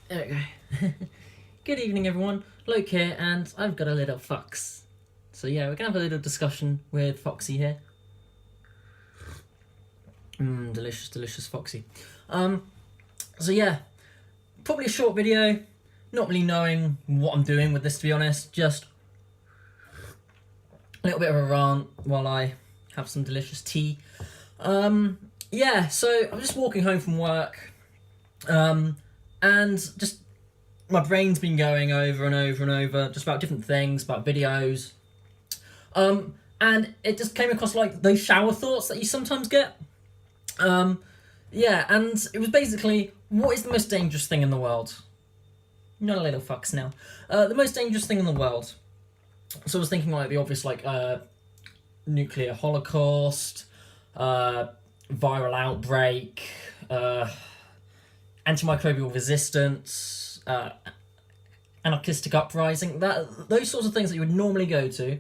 There we go. Good evening, everyone. Lok here, and I've got a little fox. So yeah, we're gonna have a little discussion with Foxy here. Delicious, delicious Foxy. So yeah, probably a short video. Not really knowing what I'm doing with this, to be honest. Just a little bit of a rant while I have some delicious tea. Yeah, so I'm just walking home from work. And just my brain's been going over and over and over just about different things, about videos. And it just came across like those shower thoughts that you sometimes get. Yeah, and it was basically, what is the most dangerous thing in the world? Not a little fucks now. The most dangerous thing in the world. So I was thinking like the obvious, like nuclear holocaust, viral outbreak, antimicrobial resistance, anarchistic uprising, those sorts of things that you would normally go to.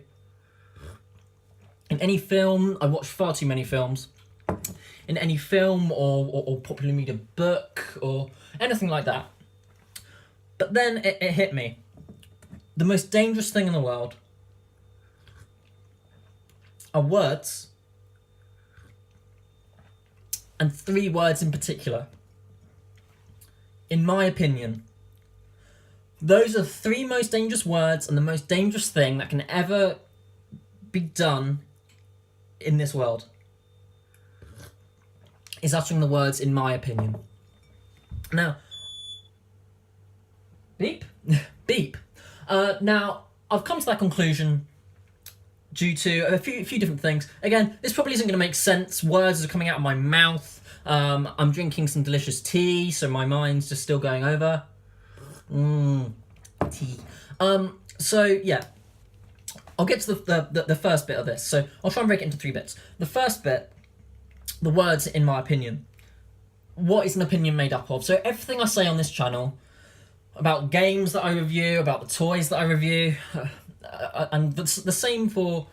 In any film, I watch far too many films. In any film or popular media book or anything like that. But then it hit me. The most dangerous thing in the world are words, and 3 words in particular. In my opinion, those are 3 most dangerous words and the most dangerous thing that can ever be done in this world is uttering the words, in my opinion. Now, beep, beep. Now, I've come to that conclusion due to a few different things. Again, this probably isn't going to make sense. Words are coming out of my mouth. I'm drinking some delicious tea, so my mind's just still going over. Tea. So yeah, I'll get to the first bit of this. So I'll try and break it into 3 bits. The first bit, the words, in my opinion. What is an opinion made up of? So everything I say on this channel, about games that I review, about the toys that I review, and the same for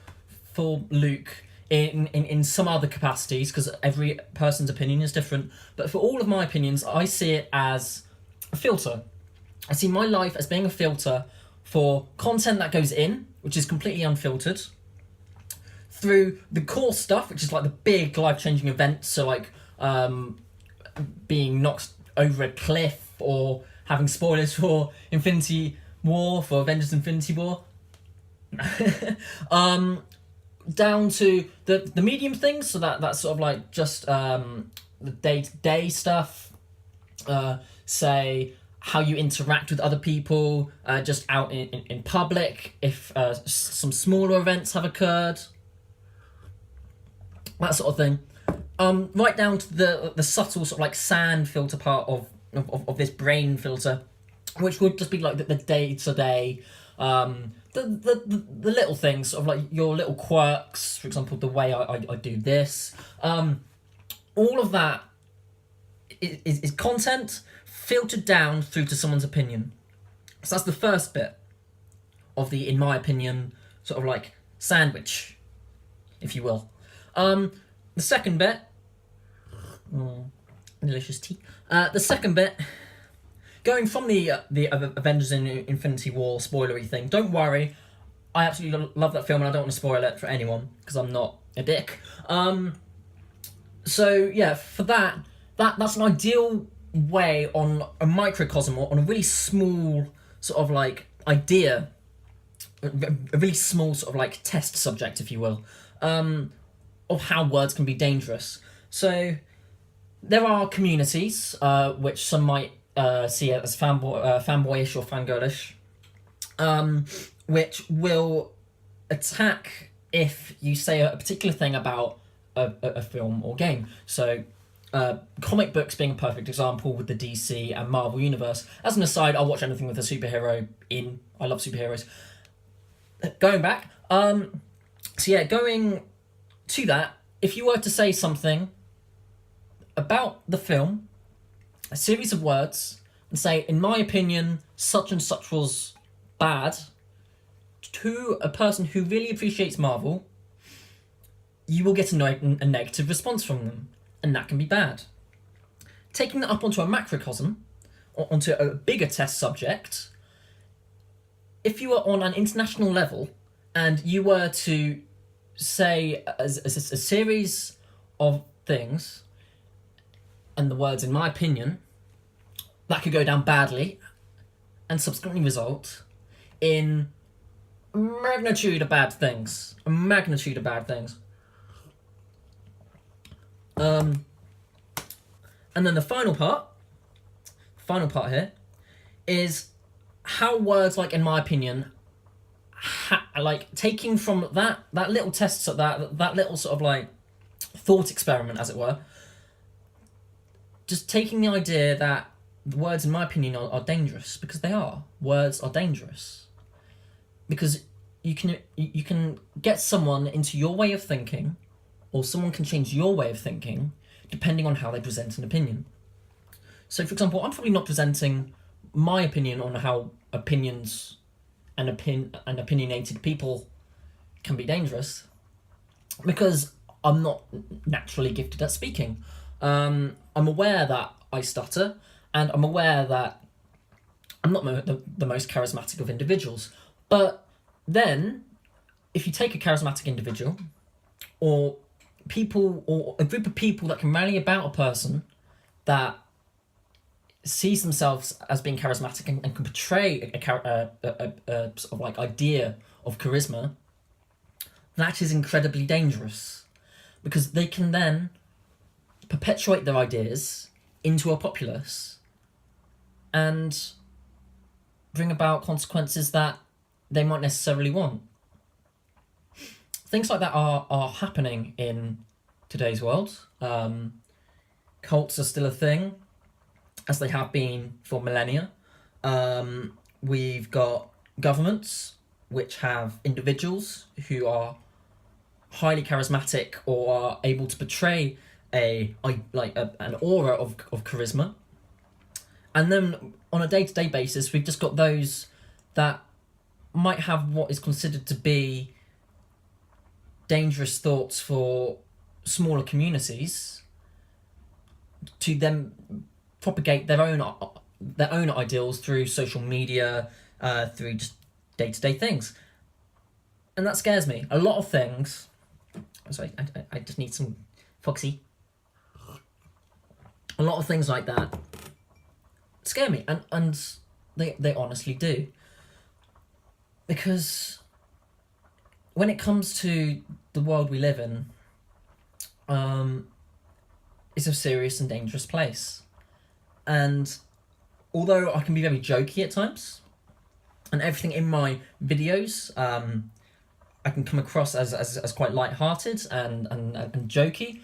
Luke, in some other capacities, because every person's opinion is different. But for all of my opinions, I see it as a filter. I see my life as being a filter for content that goes in, which is completely unfiltered, through the core stuff, which is like the big life-changing events, so like being knocked over a cliff or having spoilers for Infinity War, for Avengers Infinity War. Down to the medium things, so that's sort of like just the day-to-day stuff, say how you interact with other people, just out in public, if some smaller events have occurred, that sort of thing, right down to the subtle sort of like sand filter part of this brain filter, which would just be like the day-to-day, the little things, sort of like your little quirks, for example, the way I do this. All of that is content filtered down through to someone's opinion. So that's the first bit of the, in my opinion, sort of like sandwich, if you will. The second bit, delicious tea. The second bit, going from the Avengers in Infinity War spoilery thing, don't worry, I absolutely love that film and I don't want to spoil it for anyone, because I'm not a dick. So yeah, for that's an ideal way on a microcosm, or on a really small sort of like idea, a really small sort of like test subject, if you will, of how words can be dangerous. So there are communities, which some might see it as fanboyish or fangirlish, which will attack if you say a particular thing about a film or game. So comic books being a perfect example with the DC and Marvel universe. As an aside, I'll watch anything with a superhero in. I love superheroes. Going back, so yeah, going to that, if you were to say something about the film, a series of words, and say, in my opinion, such and such was bad, to a person who really appreciates Marvel, you will get a negative response from them, and that can be bad. Taking that up onto a macrocosm, onto a bigger test subject, if you were on an international level and you were to say a series of things, and the words, in my opinion, that could go down badly and subsequently result in a magnitude of bad things. And then the final part here, is how words, like, in my opinion, like, taking from that little test, that little sort of, like, thought experiment, as it were, just taking the idea that the words, in my opinion, are dangerous, because they are. Words are dangerous. Because you can get someone into your way of thinking, or someone can change your way of thinking, depending on how they present an opinion. So, for example, I'm probably not presenting my opinion on how opinions and opinionated people can be dangerous, because I'm not naturally gifted at speaking. I'm aware that I stutter, and I'm aware that I'm not the most charismatic of individuals. But then, if you take a charismatic individual, or people, or a group of people that can rally about a person that sees themselves as being charismatic and can portray a sort of, like, idea of charisma, that is incredibly dangerous, because they can then perpetuate their ideas into a populace and bring about consequences that they might necessarily want. Things like that are happening in today's world. Cults are still a thing, as they have been for millennia. We've got governments which have individuals who are highly charismatic or are able to portray an aura of charisma. And then on a day-to-day basis, we've just got those that might have what is considered to be dangerous thoughts for smaller communities, to then propagate their own ideals through social media, through just day-to-day things. And that scares me. A lot of things... Sorry, I just need some Foxy. A lot of things like that scare me, and they honestly do. Because when it comes to the world we live in, it's a serious and dangerous place. And although I can be very jokey at times, and everything in my videos, I can come across as quite light-hearted and jokey,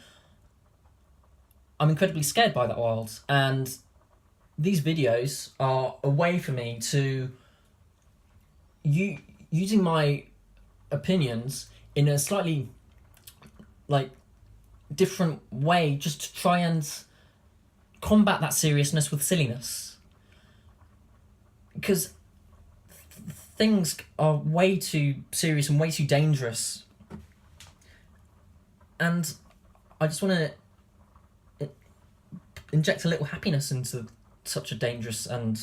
I'm incredibly scared by that world. And these videos are a way for me to, using my opinions in a slightly, like, different way, just to try and combat that seriousness with silliness. Because things are way too serious and way too dangerous. And I just want to inject a little happiness into such a dangerous and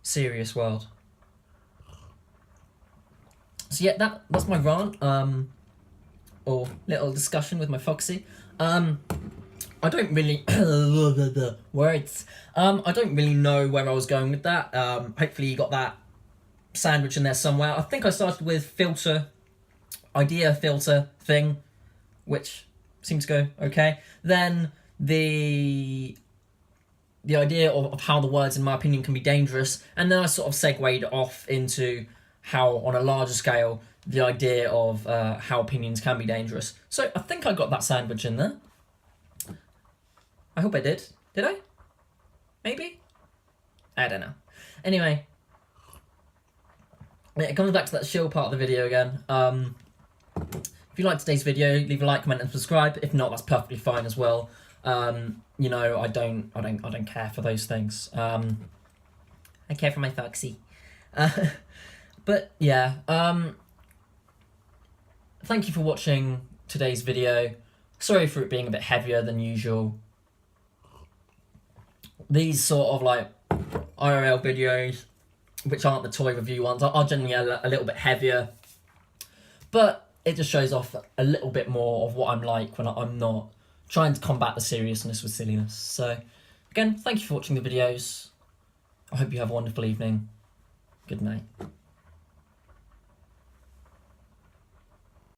serious world. So yeah, that's my rant, or little discussion with my Foxy. I don't really words. I don't really know where I was going with that. Hopefully you got that sandwich in there somewhere. I think I started with idea filter thing, which seemed to go okay. Then the idea of how the words, in my opinion, can be dangerous, and then I sort of segued off into how, on a larger scale, the idea of how opinions can be dangerous. So I think I got that sandwich in there. I hope I did. Did I? Maybe? I don't know. Anyway, it comes back to that shill part of the video again. If you liked today's video, leave a like, comment, and subscribe. If not, that's perfectly fine as well. You know, I don't care for those things. I care for my Foxy. But yeah, thank you for watching today's video. Sorry for it being a bit heavier than usual. These sort of, like, IRL videos, which aren't the toy review ones, are generally a little bit heavier. But it just shows off a little bit more of what I'm like when I'm not trying to combat the seriousness with silliness. So, again, thank you for watching the videos. I hope you have a wonderful evening. Good night.